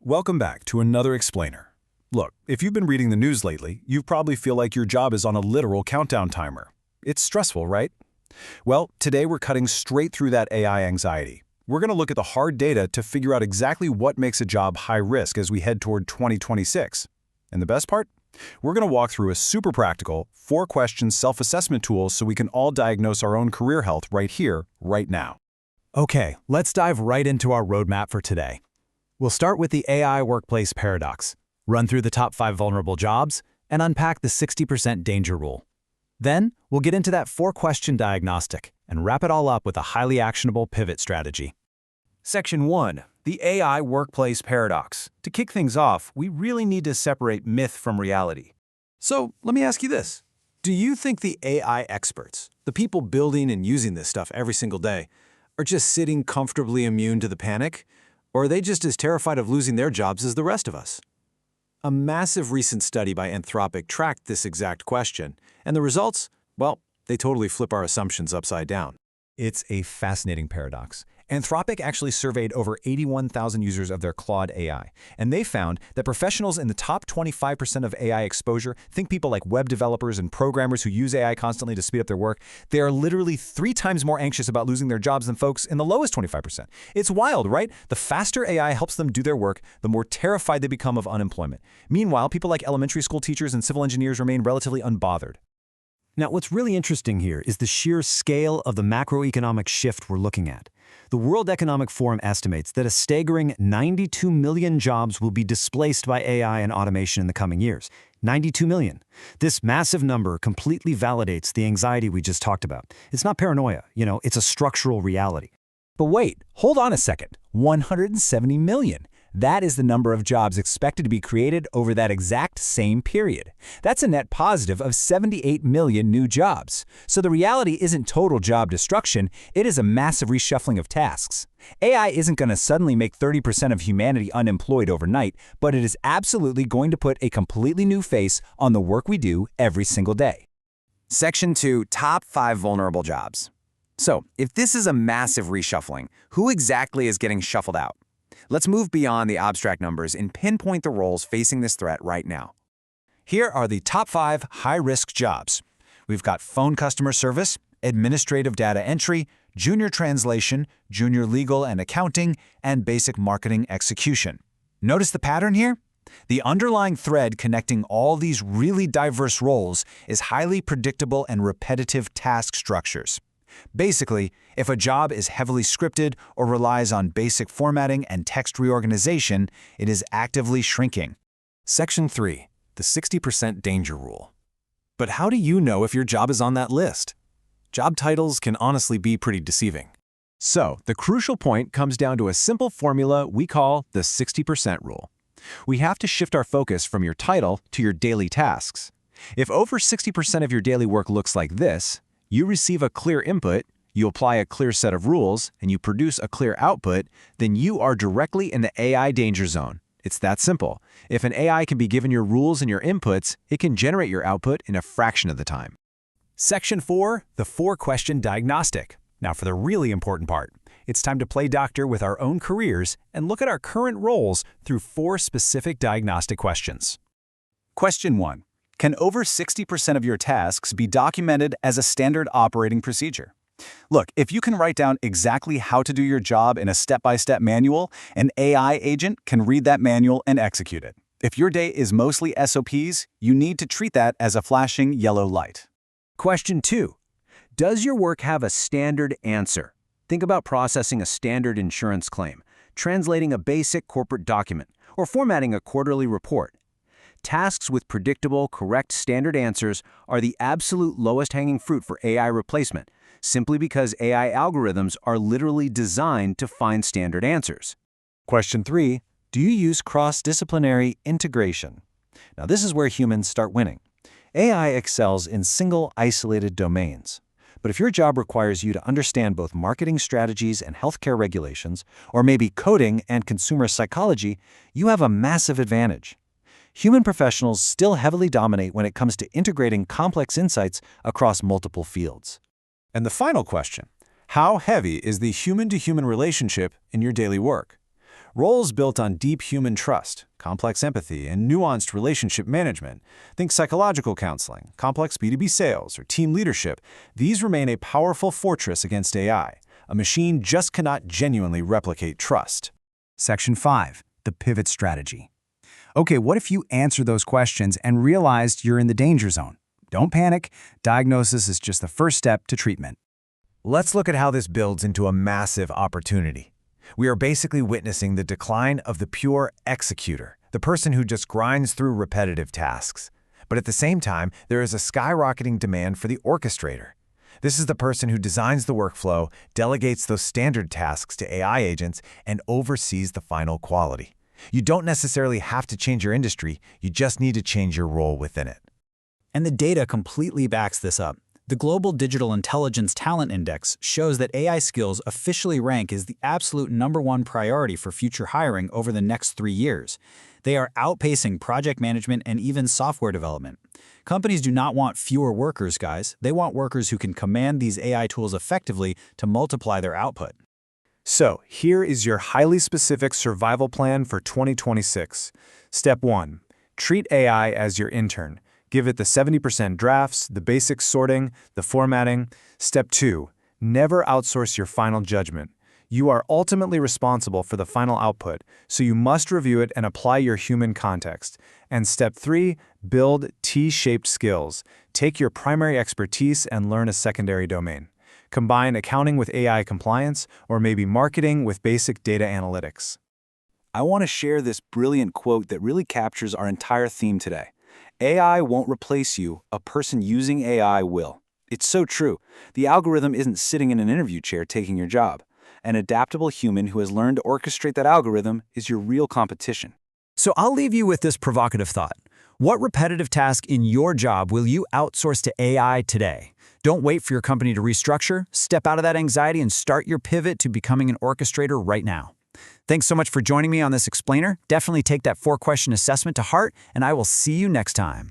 Welcome back to another explainer. Look, if you've been reading the news lately, you probably feel like your job is on a literal countdown timer. It's stressful, right? Well, today we're cutting straight through that AI anxiety. We're going to look at the hard data to figure out exactly what makes a job high risk as we head toward 2026. And the best part? We're going to walk through a super practical, 4-question self-assessment tool so we can all diagnose our own career health right here, right now. Okay, let's dive right into our roadmap for today. We'll start with the AI workplace paradox, run through the top 5 vulnerable jobs, and unpack the 60% danger rule. Then, we'll get into that 4-question diagnostic and wrap it all up with a highly actionable pivot strategy. Section 1. The AI workplace paradox. To kick things off, we really need to separate myth from reality. So, let me ask you this. Do you think the AI experts, the people building and using this stuff every single day, are just sitting comfortably immune to the panic? Or are they just as terrified of losing their jobs as the rest of us? A massive recent study by Anthropic tracked this exact question, and the results, well, they totally flip our assumptions upside down. It's a fascinating paradox. Anthropic actually surveyed over 81,000 users of their Claude AI, and they found that professionals in the top 25% of AI exposure, think people like web developers and programmers who use AI constantly to speed up their work, they are literally 3 times more anxious about losing their jobs than folks in the lowest 25%. It's wild, right? The faster AI helps them do their work, the more terrified they become of unemployment. Meanwhile, people like elementary school teachers and civil engineers remain relatively unbothered. Now, what's really interesting here is the sheer scale of the macroeconomic shift we're looking at. The World Economic Forum estimates that a staggering 92 million jobs will be displaced by AI and automation in the coming years. 92 million. This massive number completely validates the anxiety we just talked about. It's not paranoia, it's a structural reality. But wait, hold on a second. 170 million. That is the number of jobs expected to be created over that exact same period. That's a net positive of 78 million new jobs. So the reality isn't total job destruction, it is a massive reshuffling of tasks. AI isn't going to suddenly make 30% of humanity unemployed overnight, but it is absolutely going to put a completely new face on the work we do every single day. Section 2. Top 5 vulnerable jobs. So, if this is a massive reshuffling, who exactly is getting shuffled out? Let's move beyond the abstract numbers and pinpoint the roles facing this threat right now. Here are the top 5 high-risk jobs. We've got phone customer service, administrative data entry, junior translation, junior legal and accounting, and basic marketing execution. Notice the pattern here? The underlying thread connecting all these really diverse roles is highly predictable and repetitive task structures. Basically, if a job is heavily scripted or relies on basic formatting and text reorganization, it is actively shrinking. Section 3. The 60% danger rule. But how do you know if your job is on that list? Job titles can honestly be pretty deceiving. So, the crucial point comes down to a simple formula we call the 60% rule. We have to shift our focus from your title to your daily tasks. If over 60% of your daily work looks like this, you receive a clear input, you apply a clear set of rules, and you produce a clear output, then you are directly in the AI danger zone. It's that simple. If an AI can be given your rules and your inputs, it can generate your output in a fraction of the time. Section 4. The 4-question diagnostic. Now for the really important part. It's time to play doctor with our own careers and look at our current roles through 4 specific diagnostic questions. Question 1. Can over 60% of your tasks be documented as a standard operating procedure? Look, if you can write down exactly how to do your job in a step-by-step manual, an AI agent can read that manual and execute it. If your day is mostly SOPs, you need to treat that as a flashing yellow light. Question 2. Does your work have a standard answer? Think about processing a standard insurance claim, translating a basic corporate document, or formatting a quarterly report. Tasks with predictable, correct standard answers are the absolute lowest hanging fruit for AI replacement, simply because AI algorithms are literally designed to find standard answers. Question 3. Do you use cross-disciplinary integration? Now this is where humans start winning. AI excels in single, isolated domains. But if your job requires you to understand both marketing strategies and healthcare regulations, or maybe coding and consumer psychology, you have a massive advantage. Human professionals still heavily dominate when it comes to integrating complex insights across multiple fields. And the final question, how heavy is the human-to-human relationship in your daily work? Roles built on deep human trust, complex empathy, and nuanced relationship management, think psychological counseling, complex B2B sales, or team leadership, these remain a powerful fortress against AI. A machine just cannot genuinely replicate trust. Section 5. The pivot strategy. Okay, what if you answer those questions and realized you're in the danger zone? Don't panic. Diagnosis is just the first step to treatment. Let's look at how this builds into a massive opportunity. We are basically witnessing the decline of the pure executor, the person who just grinds through repetitive tasks. But at the same time, there is a skyrocketing demand for the orchestrator. This is the person who designs the workflow, delegates those standard tasks to AI agents, and oversees the final quality. You don't necessarily have to change your industry, you just need to change your role within it. And the data completely backs this up. The Global Digital Intelligence Talent Index shows that AI skills officially rank as the absolute #1 priority for future hiring over the next 3 years. They are outpacing project management and even software development. Companies do not want fewer workers, guys. They want workers who can command these AI tools effectively to multiply their output. So, here is your highly specific survival plan for 2026. Step 1. Treat AI as your intern. Give it the 70% drafts, the basic sorting, the formatting. Step 2. Never outsource your final judgment. You are ultimately responsible for the final output, so you must review it and apply your human context. And step 3. Build T-shaped skills. Take your primary expertise and learn a secondary domain. Combine accounting with AI compliance, or maybe marketing with basic data analytics. I want to share this brilliant quote that really captures our entire theme today. AI won't replace you, a person using AI will. It's so true. The algorithm isn't sitting in an interview chair taking your job. An adaptable human who has learned to orchestrate that algorithm is your real competition. So I'll leave you with this provocative thought. What repetitive task in your job will you outsource to AI today? Don't wait for your company to restructure. Step out of that anxiety and start your pivot to becoming an orchestrator right now. Thanks so much for joining me on this explainer. Definitely take that 4-question assessment to heart, and I will see you next time.